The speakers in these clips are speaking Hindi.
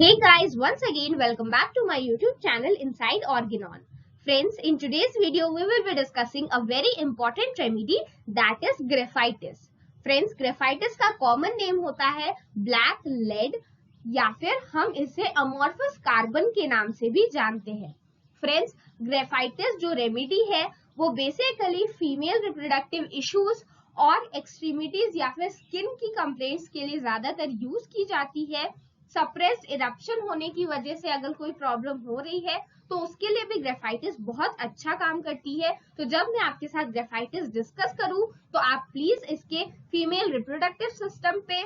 Hey guys, once again welcome back to my YouTube channel Inside Organon. Friends, in today's video we will be discussing a very important remedy that is graphitis. Friends, graphitis का common name होता है black lead या फिर हम इसे amorphous carbon के नाम से भी जानते हैं. Friends, graphitis जो remedy है वो basically female reproductive issues और extremities या फिर skin की complaints के लिए ज्यादातर यूज की जाती है. सप्रेस्ड इरप्शन होने की वजह से अगर कोई प्रॉब्लम हो रही है तो उसके लिए भी ग्रेफाइटिस बहुत अच्छा काम करती है. तो जब मैं आपके साथ ग्रेफाइटिस डिस्कस करूं तो आप प्लीज इसके फीमेल रिप्रोडक्टिव सिस्टम पे,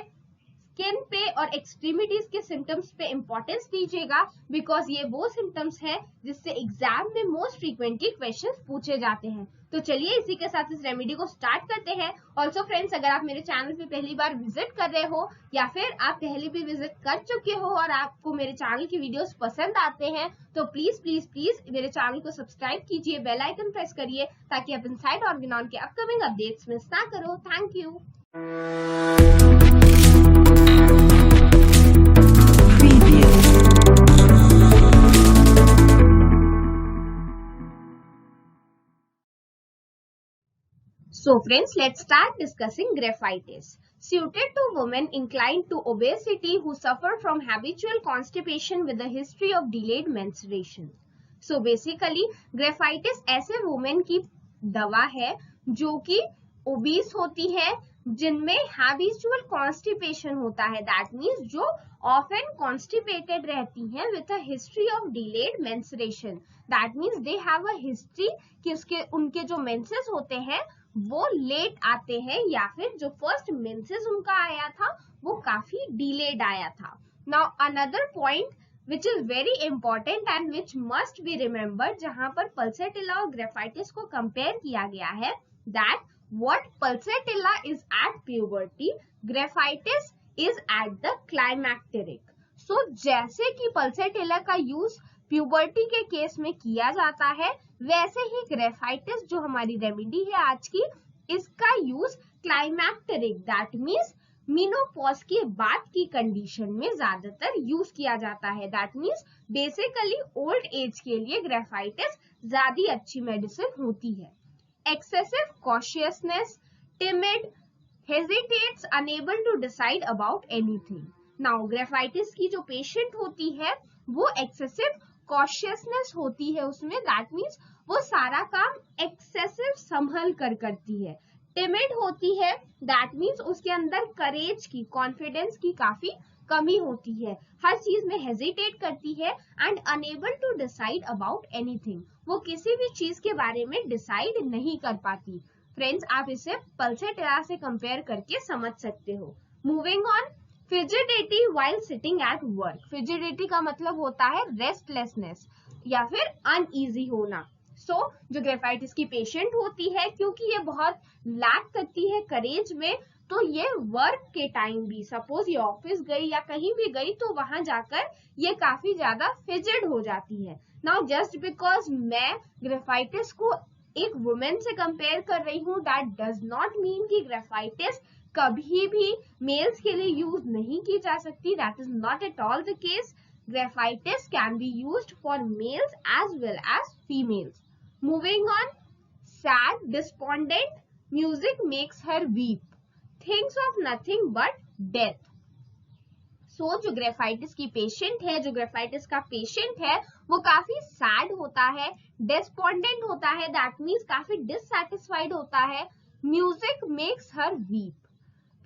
स्किन पे और एक्सट्रीमिटीज के सिम्टम्स पे इंपॉर्टेंस दीजिएगा, बिकॉज ये वो सिम्टम्स है जिससे एग्जाम में मोस्ट फ्रीक्वेंटली क्वेश्चंस पूछे जाते हैं. तो चलिए इसी के साथ इस रेमेडी को स्टार्ट करते हैं. ऑल्सो फ्रेंड्स, अगर आप मेरे चैनल पे पहली बार विजिट कर रहे हो या फिर आप पहले भी विजिट कर चुके हो और आपको मेरे चैनल की वीडियोस पसंद आते हैं तो प्लीज प्लीज प्लीज मेरे चैनल को सब्सक्राइब कीजिए, बेल आइकन प्रेस करिए ताकि आप इनसाइड ऑर्गेनॉन के अपकमिंग अपडेट्स मिस ना करो. Thank you. So friends, let's start discussing graphitis. Suited to women inclined to obesity who suffer from habitual constipation with a history of delayed menstruation. So basically, graphitis ऐसे women की दवा है जो कि obese होती है, जिनमें habitual constipation होता है. That means जो often constipated रहती हैं with a history of delayed menstruation. That means they have a history कि उनके जो menses होते हैं वो लेट आते हैं या फिर जो फर्स्ट मेंसेस उनका आया था वो काफी डिलेड आया था. Now another point which is very important and which must be remembered, जहां पर पल्सेटिला और ग्रेफाइटिस को कंपेयर किया गया है, that what pulsatilla is at puberty, graphites is at the climacteric. So जैसे कि पल्सेटिला का यूज प्यूबर्टी के केस में किया जाता है, वैसे ही ग्रेफाइटिस जो हमारी रेमेडी है आज की, इसका यूज क्लाइमैक्टेरिक दैट मींस मेनोपॉज के बाद की कंडीशन में ज्यादातर यूज किया जाता है. That means basically old age के लिए ग्रेफाइटिस ज्यादा अच्छी मेडिसिन होती है. Excessive cautiousness, timid, hesitates, unable to decide about anything. Now graphites की जो पेशेंट होती है वो एक्सेसिव कॉशियसनेस होती है उसमें. दैट मीन्स वो सारा काम एक्सेसिव संभल कर करती है. टिमिड होती है, दैट मीन्स उसके अंदर करेज की, कॉन्फिडेंस की काफी कमी होती है, हर चीज में हेजिटेट करती है. And unable to decide about anything, वो किसी भी चीज के बारे में डिसाइड नहीं कर पाती. फ्रेंड्स, आप इसे पल्सेटिला से कंपेयर करके समझ सकते हो. Moving on, fidgety while sitting at work. Fidgety का मतलब होता है रेस्टलेसनेस या फिर अनईजी होना. सो जो ग्रेफाइटिस की पेशेंट होती है, क्योंकि ये बहुत लैक करती है करेज में, तो ये वर्क के टाइम भी, सपोज ये ऑफिस गई या कहीं भी गई तो वहां जाकर ये काफी ज्यादा फिजिड हो जाती है. नाउ जस्ट बिकॉज मैं ग्रेफाइटिस को एक वुमेन से कंपेयर कर रही हूँ, दैट डज नॉट मीन कि ग्रेफाइटिस कभी भी मेल्स के लिए यूज नहीं की जा सकती. That is not at all the case. Graphites can be used for males as well as females. Moving on, sad, despondent, music makes her weep, things of nothing but death. So जो ग्रेफाइटिस की पेशेंट है, जो ग्रेफाइटिस का पेशेंट है, वो काफी सैड होता है, डिस्पोंडेंट होता है, दैट मीन्स काफी डिससैटिस्फाइड होता है. Music makes her weep.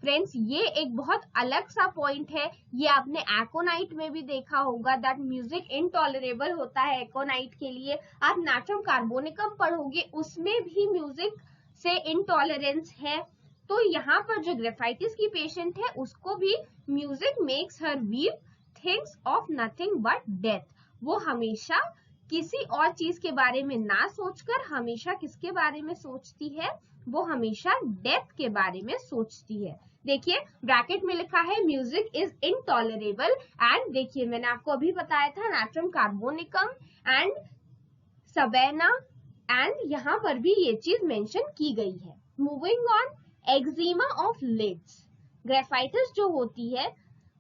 Friends, ये एक बहुत अलग सा पॉइंट है. ये आपने एकोनाइट में भी देखा होगा, दैट म्यूजिक इनटॉलरेबल होता है एकोनाइट के लिए. आप नाट्रियम कार्बोनिकम पढ़ोगे, उसमें भी म्यूजिक से इनटॉलरेंस है. तो यहाँ पर जो ग्रेफाइटिस की पेशेंट है उसको भी music makes her weep, things of nothing but death. वो हमेशा किसी और चीज के बारे में ना सोचकर हमेशा किसके बारे में सोचती है, वो हमेशा डेथ के बारे में सोचती है. देखिए ब्रैकेट में लिखा है म्यूजिक इज इनटॉलरेबल, एंड देखिए मैंने आपको अभी बताया था natrium carbonicum and sabina, and यहाँ पर भी ये चीज मेंशन की गई है. Moving on, eczema of lids. Graphites जो होती है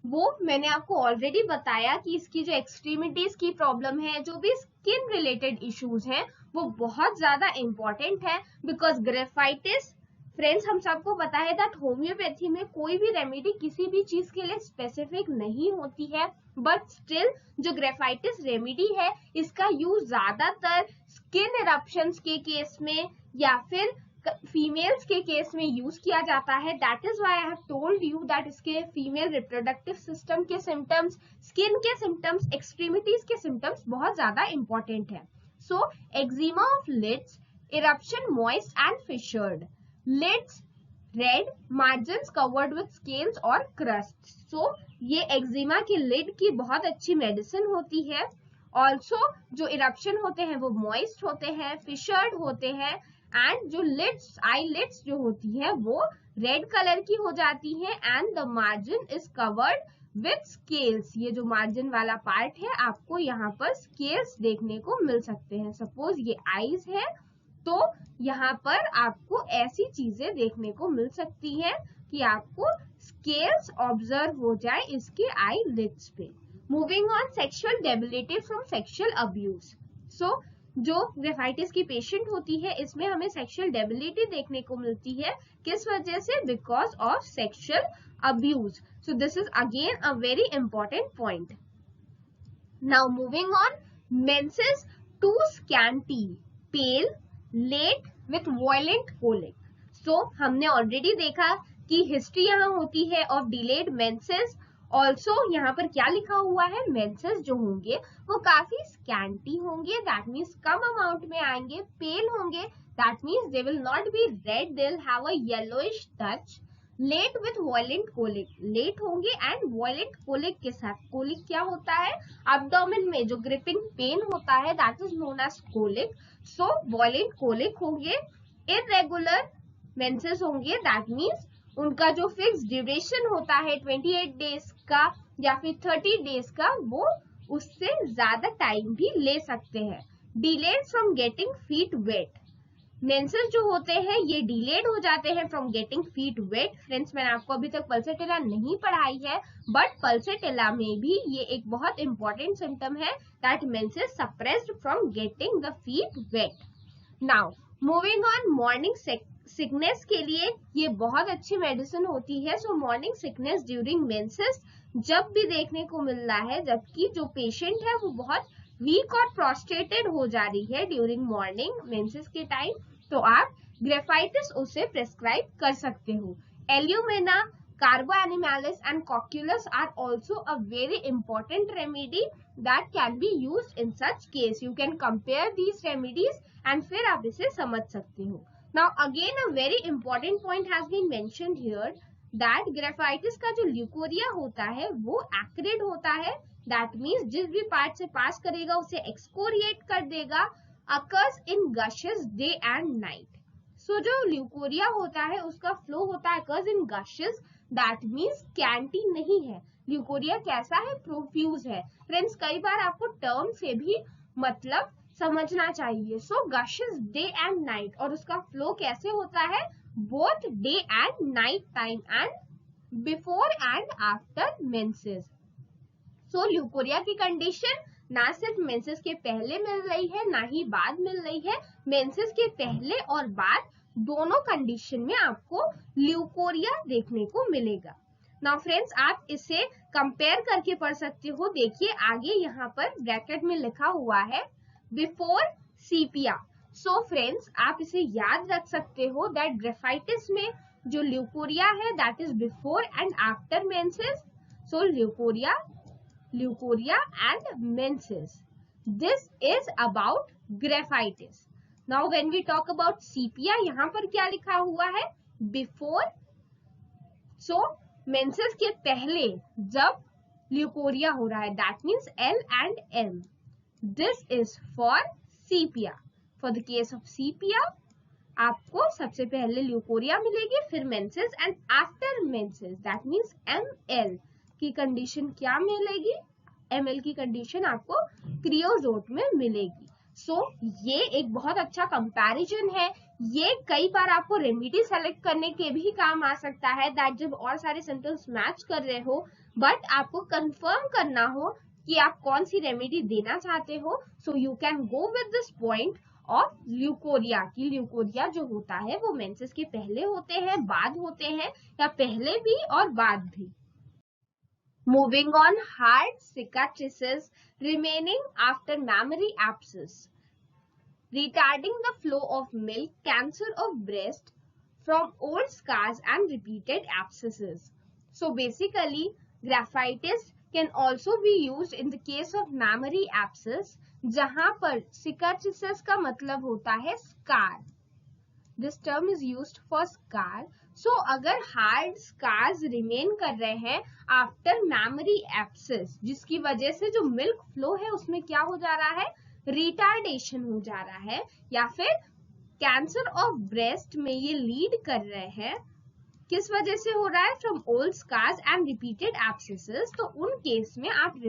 वो मैंने आपको ऑलरेडी बताया कि इसकी जो एक्सट्रीमिटीज की प्रॉब्लम है, जो भी स्किन रिलेटेड इश्यूज हैं, वो बहुत ज्यादा इंपॉर्टेंट है। बिकॉज ग्रेफाइटिस, फ्रेंड्स हम सबको पता है दैट होम्योपैथी में कोई भी रेमेडी किसी भी चीज के लिए स्पेसिफिक नहीं होती है, बट स्टिल जो ग्रेफाइटिस रेमेडी है इसका यूज ज्यादातर स्किन इरप्शंस के केस में या फिर फीमेल्स के केस में यूज किया जाता है। That is why I have told you that इसके फीमेल रिप्रोडक्टिव सिस्टम के सिम्टम्स, स्किन के सिम्टम्स, एक्सट्रीमिटीज के सिम्टम्स बहुत ज्यादा इंपॉर्टेंट है। So eczema of lids, eruption moist and fissured, lids red, margins covered with scales और क्रस्ट। सो ये एक्जिमा की लिड की बहुत अच्छी मेडिसिन होती है। ऑल्सो जो इरप्शन होते हैं वो मॉइस्ट होते हैं, फिशर्ड होते हैं, एंड जो लिड्स, आई लिड्स जो होती है वो रेड कलर की हो जाती है, and the margin is covered with scales. ये जो मार्जिन वाला पार्ट है आपको यहाँ पर स्केल्स देखने को मिल सकते हैं। सपोज ये आईज है तो यहाँ पर आपको ऐसी चीजें देखने को मिल सकती है कि आपको स्केल्स ऑब्जर्व हो जाए इसके आई लिड्स पे। Moving on, sexual debility from sexual abuse. So जो ग्रेफाइटिस की पेशेंट होती है इसमें हमें सेक्सुअल डेबिलिटी देखने को मिलती है। किस वजह से? Because of sexual abuse. So this is again a very important point. Now moving on, menses too scanty, pale, late with violent colic. So हमने ऑलरेडी देखा कि हिस्ट्री यहाँ होती है ऑफ डिलेड मेंसेस। ऑल्सो यहाँ पर क्या लिखा हुआ है, मेंसेस जो होंगे वो काफी स्कैंटी होंगे, दैट मीन्स कम अमाउंट में आएंगे। पेल होंगे, that means they will not be red, they will have a yellowish touch. Late with violent colic, late होंगे एंड वायलेंट कोलिक के साथ। कोलिक क्या होता है? एब्डोमेन में जो ग्रिपिंग पेन होता है, that is known as colic. So violent colic होंगे। इरेगुलर मेंसेस होंगे, दैट मीन्स उनका जो फिक्स ड्यूरेशन होता है 28 डेज का या फिर 30 डेज का, वो उससे ज्यादा टाइम भी ले सकते हैं। Delayed from getting feet wet, menses जो होते हैं ये डिलेड हो जाते हैं from getting feet wet. Friends मैंने आपको अभी तक पल्सेटिला नहीं पढ़ाई है, बट पल्सेटिला में भी ये एक बहुत इंपॉर्टेंट सिम्टम है that menses suppressed from getting the feet wet. Now moving on, morning sickness के लिए ये बहुत अच्छी मेडिसिन होती है। So morning sickness during menses जब भी देखने को मिल रहा है, जबकि जो पेशेंट है वो बहुत वीक और प्रोस्ट्रेटेड हो जा रही है ड्यूरिंग मॉर्निंग मेंसेस के टाइम, तो आप ग्रेफाइटिस उसे प्रेस्क्राइब कर सकते हो। Alumina, Carbo animalis and cocculus are also a very important remedy that can be used in such case. You can compare these remedies and फिर आप इसे समझ सकते हो। Now again a very important point has been mentioned here that graphites का जो ल्यूकोरिया होता है वो एक्रिड होता है, that means जिस भी पार्ट से पास करेगा उसे एक्सकोरिएट कर देगा। occurs in gushes day and night. So जो ल्यूकोरिया होता है उसका फ्लो होता है occurs in gushes, that means scanty नहीं है। ल्यूकोरिया कैसा है? प्रोफ्यूज है। फ्रेंड्स कई बार आपको टर्म से भी मतलब समझना चाहिए। सो गशेस डे एंड नाइट, और उसका फ्लो कैसे होता है? Both day and night time and before and after menses. So leucorrhoea की कंडीशन ना सिर्फ मेंसेस के पहले मिल रही है ना ही बाद मिल रही है, मेंसेस के पहले और बाद दोनों कंडीशन में आपको ल्यूकोरिया देखने को मिलेगा। नाउ फ्रेंड्स आप इसे कंपेयर करके पढ़ सकते हो। देखिए आगे यहाँ पर ब्रैकेट में लिखा हुआ है बिफोर सीपिया। सो फ्रेंड्स आप इसे याद रख सकते हो दैट ग्रेफाइटिस में जो ल्यूकोरिया है that is before and after menses. So leucorrhoea and menses, this is about graphites. Now when we talk about sepia, यहाँ पर क्या लिखा हुआ है? Before. So मेंसेस के पहले जब ल्यूकोरिया हो रहा है, that means L and M. This is for sepia. For the case of sepia, आपको सबसे पहले ल्यूकोरिया मिलेगी, फिर menses, and after menses that means ML की कंडीशन क्या मिलेगी? ML की कंडीशन आपको क्रियोजोट में मिलेगी। ये एक बहुत अच्छा कंपैरिजन है। ये कई बार आपको रेमेडी सेलेक्ट करने के भी काम आ सकता है, दैट जब और सारे सिम्टम्स मैच कर रहे हो बट आपको कंफर्म करना हो कि आप कौन सी रेमेडी देना चाहते हो, so you can go with this point of leucorrhoea की ल्यूकोरिया जो होता है वो मेंसेस के पहले होते हैं, बाद होते हैं, या पहले भी और बाद भी। Moving on, hard cicatrices remaining after mammary abscess, retarding the flow of milk, cancer of breast from old scars and repeated abscesses. So basically, graphitis can also be used in the case of mammary abscess, जहां पर cicatrices का मतलब होता है scar. This term is used for scar. So अगर hard scars remain कर रहे हैं after mammary abscess, जिसकी वजह से जो milk flow है उसमें क्या हो जा रहा है, retardation हो जा रहा है, या फिर cancer of breast में ये lead कर रहे हैं, किस वजह से हो रहा है, from old scars and repeated abscesses, तो उन केस में आप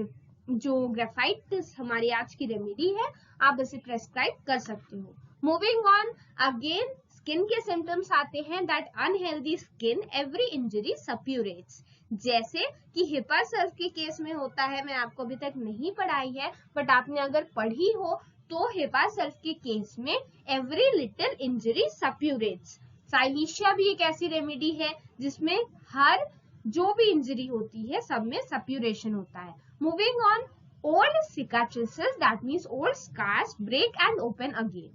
जो ग्रेफाइटिस हमारी आज की रेमेडी है आप इसे प्रेस्क्राइब कर सकते हो। मूविंग ऑन, अगेन स्किन के सिम्टम्स आते हैं, that unhealthy skin, every injury suppurates, जैसे कि हिपासल्फ के केस में होता है, मैं आपको अभी तक नहीं पढ़ाई है बट आपने अगर पढ़ी हो तो हिपासल्फ के केस में एवरी लिटिल इंजरी सप्यूरेट्स। साइलिशिया भी एक ऐसी रेमेडी है जिसमें हर जो भी इंजरी होती है सब में सप्यूरेशन होता है। Moving on, old cicatrices, that means old scars, break and open again,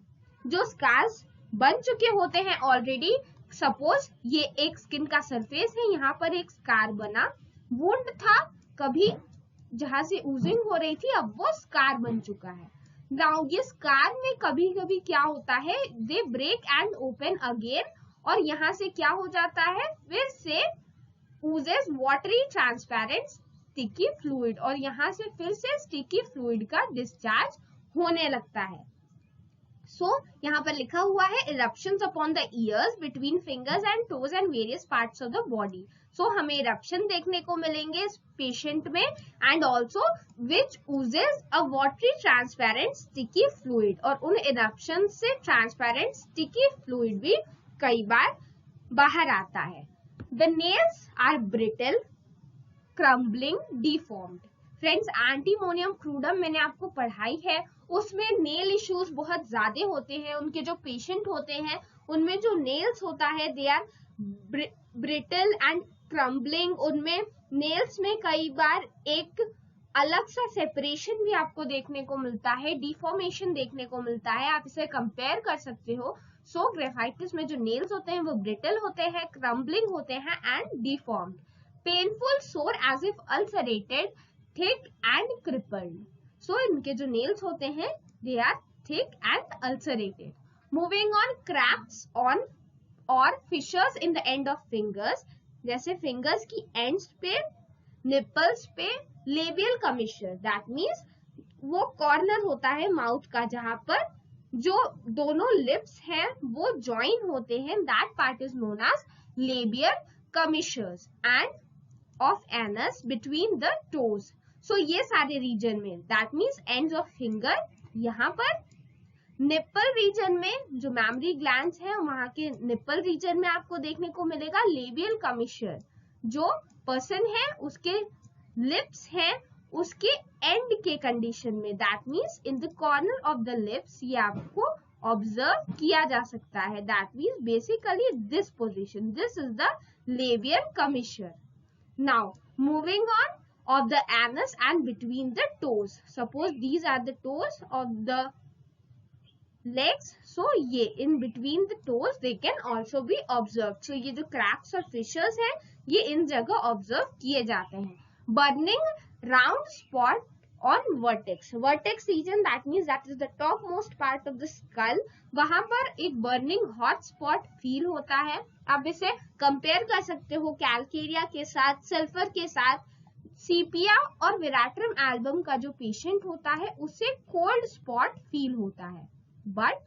जो स्कार्स बन चुके होते हैं ऑलरेडी, सपोज ये एक स्किन का सरफेस है, यहाँ पर एक स्कार बना, वुंड था कभी जहां से ऊजिंग हो रही थी, अब वो स्कार बन चुका है। नाउ ये स्कार में कभी कभी क्या होता है, they break and open again, और यहाँ से क्या हो जाता है, फिर से oozes watery transparent sticky fluid, और यहाँ से फिर से sticky fluid का डिस्चार्ज होने लगता है। यहाँ पर लिखा हुआ है eruptions upon the ears, between fingers and toes and various parts of the body. हमें eruption देखने को मिलेंगे इस पेशेंट में, and also which oozes a watery transparent sticky fluid, और उन eruption से transparent sticky fluid भी कई बार बाहर आता है। The nails are brittle, crumbling, deformed. Friends, antimonium crudum मैंने आपको पढ़ाई है, उसमें नेल इश्यूज बहुत ज्यादा होते हैं। उनके जो पेशेंट होते हैं उनमें जो नेल्स होता है they are brittle and crumbling, उनमें नेल्स में कई बार एक अलग सा सेपरेशन भी आपको देखने को मिलता है, डिफॉर्मेशन देखने को मिलता है, आप इसे कंपेयर कर सकते हो। ग्रेफाइटिस में जो नेल्स होते हैं वो ब्रिटल होते हैं, क्रम्बलिंग होते हैं and deformed, painful, sore as if ulcerated, thick and crippled. इनके जो नेल्स होते हैं they are thick and ulcerated. Moving on, cracks on और fissures in the end of fingers, जैसे फिंगर्स की एंड्स पे, निपल्स पे, लेबियल कमिश्चर, दैट मीन्स वो कॉर्नर होता है माउथ का जहां पर जो दोनों लिप्स हैं वो ज्वाइन होते हैं, that part is known as labial commissures, end of anus between the toes. ये सारे रीजन में, that means ends of finger, यहाँ पर निप्पल रीजन में जो मैमरी ग्लैंड्स हैं वहां के निप्पल रीजन में आपको देखने को मिलेगा लेबियल कमिश्चर, जो पर्सन है उसके लिप्स हैं उसके एंड के कंडीशन में, that means in the corner of the lips, ये आपको ऑब्जर्व किया जा सकता है, that means basically this position, this is the labial commissure. Now moving on, of the anus and between the toes, suppose these are the toes of the legs, ये in between the toes they can also be observed। ये जो cracks और fissures है ये इन जगह observe किए जाते हैं। burning round spot on vertex, vertex region, that means that is the topmost part of the skull, वहां पर एक burning hot spot feel होता है। आप इसे compare कर सकते हो कैलकेरिया के साथ, सल्फर के साथ। सीपिया और विराट्रम एल्बम का जो पेशेंट होता है उसे कोल्ड स्पॉट फील होता है, बट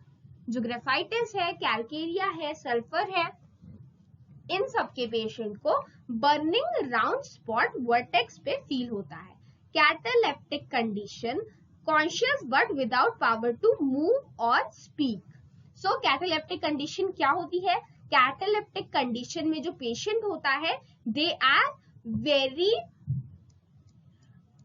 जो ग्रेफाइटिस है, कैलकेरिया है, सल्फर है, इन सब के पेशेंट को बर्निंग राउंड स्पॉट वर्टेक्स पे फील होता है। Cataleptic condition, conscious but without power to move और स्पीक। सो कैटालेप्टिक कंडीशन क्या होती है? कैटालेप्टिक कंडीशन में जो पेशेंट होता है they are very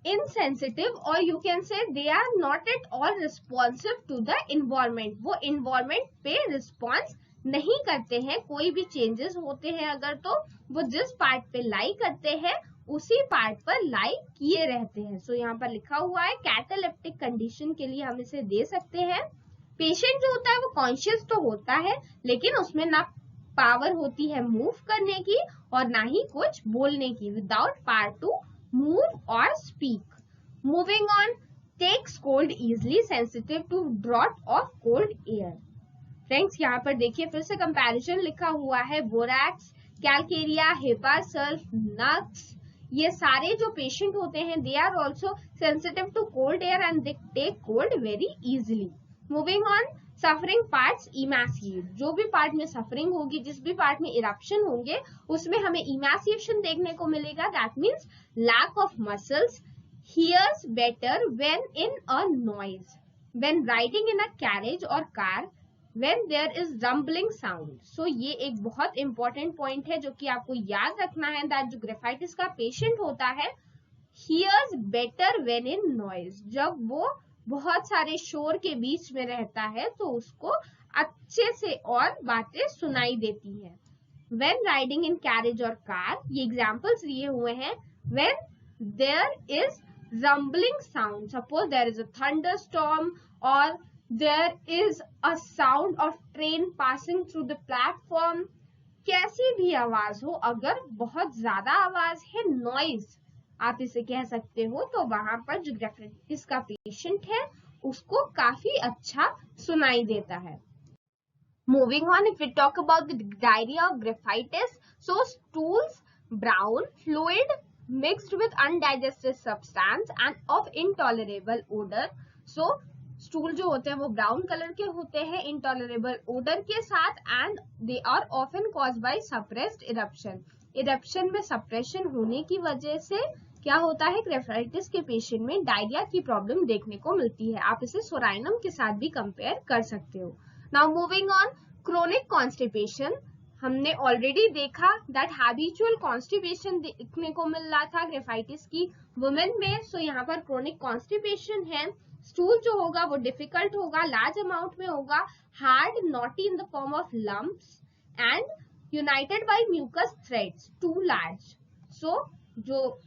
insensitive or you can say they are not at all responsive to the environment। वो environment पे response नहीं करते हैं, कोई भी changes होते हैं अगर तो वो जिस पार्ट पे लाई करते हैं उसी पार्ट पर लाई किए रहते हैं। सो यहाँ पर लिखा हुआ है कैटालेप्टिक कंडीशन के लिए हम इसे दे सकते हैं। पेशेंट जो होता है वो कॉन्शियस तो होता है लेकिन उसमें ना पावर होती है मूव करने की और ना ही कुछ बोलने की, without power to move or speak। Moving on, takes cold easily, sensitive to draught of cold air। Friends यहाँ पर देखिए फिर से कंपैरिजन लिखा हुआ है। बोरैक्स, कैलकेरिया, हेपासल्फ, नक्स, ये सारे जो पेशेंट होते हैं they are also sensitive to cold air and they take cold very easily. Moving on, suffering parts emaciate. जो भी पार्ट में सफरिंग होगी, जिस भी पार्ट में इरप्शन होंगे उसमें हमें इमैसिएशन देखने को मिलेगा। That means lack of muscles. Hears better when in a noise, when riding in a carriage और car, when there is rumbling sound. So ये एक बहुत इंपॉर्टेंट पॉइंट है जो कि आपको याद रखना है दैट जो ग्रेफाइटिस का पेशेंट होता है hears better when in noise, जब वो बहुत सारे शोर के बीच में रहता है तो उसको अच्छे से और बातें सुनाई देती है। When riding in carriage और कार, ये एग्जाम्पल्स दिए हुए हैं। When there is rumbling sound, suppose there is a thunderstorm or there is a sound of train passing through the platform, कैसी भी आवाज हो, अगर बहुत ज्यादा आवाज है, नॉइज आप इसे कह सकते हो, तो वहां पर जो ग्रेफाइटिस का पेशेंट है उसको काफी अच्छा सुनाई देता है। Moving on, if we talk about the diarrhea of graphitis, so stools brown fluid mixed with undigested substance and of intolerable odor। So stool जो होते हैं वो ब्राउन कलर के होते हैं इंटॉलरेबल ओडर के साथ and they are often caused by suppressed eruption. Eruption में सप्रेशन होने की वजह से क्या होता है, ग्रेफाइटिस के पेशेंट में डायरिया की प्रॉब्लम देखने को मिलती है। आप इसे सोराइनम के साथ भी कंपेयर कर सकते हो। Now moving on, chronic constipation. हमने ऑलरेडी देखा दैट हैबिचुअल कॉन्स्टिपेशन देखने को मिल रहा था ग्रेफाइटिस की वुमेन में। सो यहाँ पर क्रोनिक कॉन्स्टिपेशन है। स्टूल जो होगा वो डिफिकल्ट होगा, लार्ज अमाउंट में होगा, hard, knotty in the form of lumps and united by mucus threads, too large. So जो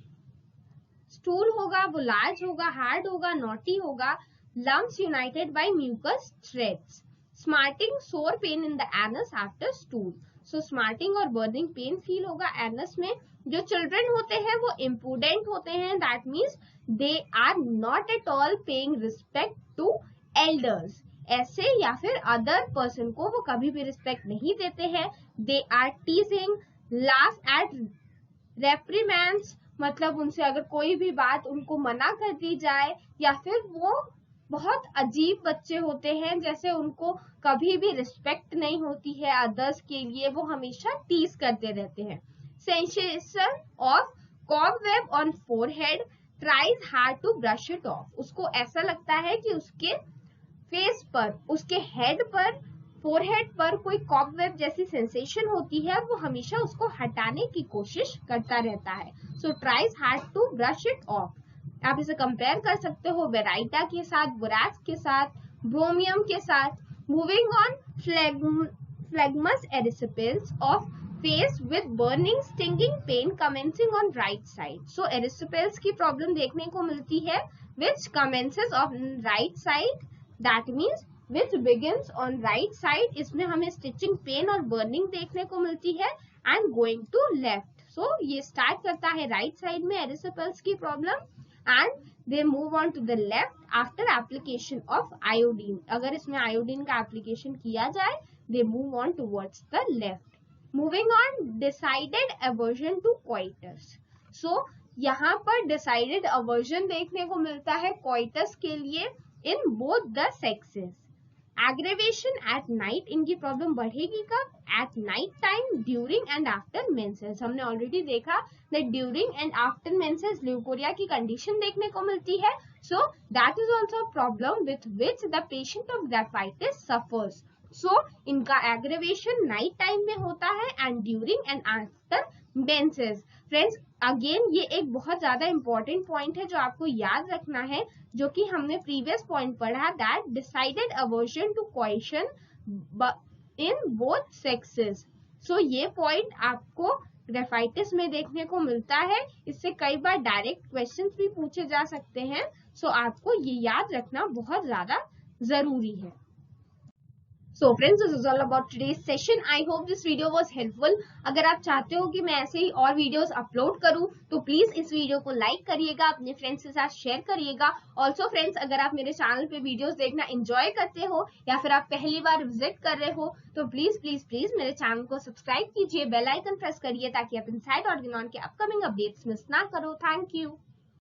स्टूल होगा वो लार्ज होगा, हार्ड होगा, नॉटी होगा, lumps united by mucus threads. Smarting, sore pain in the anus after stool. So smarting और बर्निंग पेन फील होगा एनस में। जो चिल्ड्रन होते हैं वो इम्प्रूडेंट होते हैं, that means they are not at all paying respect to elders. ऐसे या फिर अदर पर्सन को वो कभी भी रिस्पेक्ट नहीं देते हैं। They are teasing, laugh at reprimands, मतलब उनसे अगर कोई भी बात उनको मना कर दी जाए, या फिर वो बहुत अजीब बच्चे होते हैं, जैसे उनको कभी भी रिस्पेक्ट नहीं होती है अदर्स के लिए, वो हमेशा टीज करते रहते हैं। Sensation of cobweb on forehead, tries hard to brush it off. उसको ऐसा लगता है कि उसके फेस पर, उसके हेड पर, फोरहेड पर कोई कॉबवेब जैसी सेंसेशन होती है, वो हमेशा उसको हटाने की कोशिश करता रहता है। So tries hard to brush it off. आप इसे कंपेयर कर सकते हो वेराइटा के साथ, बोरैक्स के साथ, ब्रोमियम के साथ। Moving on, phlegmonous erysipelas of face with burning stinging pain commencing on right side. So erysipelas की प्रॉब्लम देखने को मिलती है which commences on right side, that means which begins on right side. इसमें हमें स्टिचिंग पेन और बर्निंग देखने को मिलती है एंड गोइंग टू लेफ्ट। सो ये स्टार्ट करता है राइट साइड में एरिसिपेल्स की problem and they move on to the left after application of iodine। अगर इसमें आयोडीन का एप्लीकेशन किया जाए, they move on towards the left। Moving on, decided aversion to coitus। So यहाँ पर decided aversion देखने को मिलता है coitus के लिए in both the sexes। Aggravation at night, इनकी प्रॉब्लम बढ़ेगी कब, at night time, during and after menses. हमने ऑलरेडी देखा that during and after menses leucorrhoea की कंडीशन देखने को मिलती है। So that is also a problem with which the patient of graphitis suffers. So इनका aggravation night time में होता है and during and after menses. Friends, again ये एक बहुत ज्यादा important point है जो आपको याद रखना है, जो कि हमने previous point पढ़ा, that decided aversion to coition in both sexes. So ये point आपको ग्रेफाइटिस में देखने को मिलता है. इससे कई बार डायरेक्ट क्वेश्चंस भी पूछे जा सकते हैं. सो आपको ये याद रखना बहुत ज्यादा जरूरी है. So friends, this is all about today's session. I hope this video was helpful. अगर आप चाहते हो कि मैं ऐसे ही और वीडियोस अपलोड करूं तो प्लीज इस वीडियो को लाइक करिएगा, अपने फ्रेंड्स के साथ शेयर करिएगा. ऑल्सो फ्रेंड्स, अगर आप मेरे चैनल पे वीडियोस देखना एंजॉय करते हो या फिर आप पहली बार विजिट कर रहे हो तो प्लीज प्लीज प्लीज मेरे चैनल को सब्सक्राइब कीजिए, बेल आइकन प्रेस करिए ताकि आप इनसाइड ऑर्गेनॉन के अपकमिंग अपडेट्स मिस ना करो. Thank you.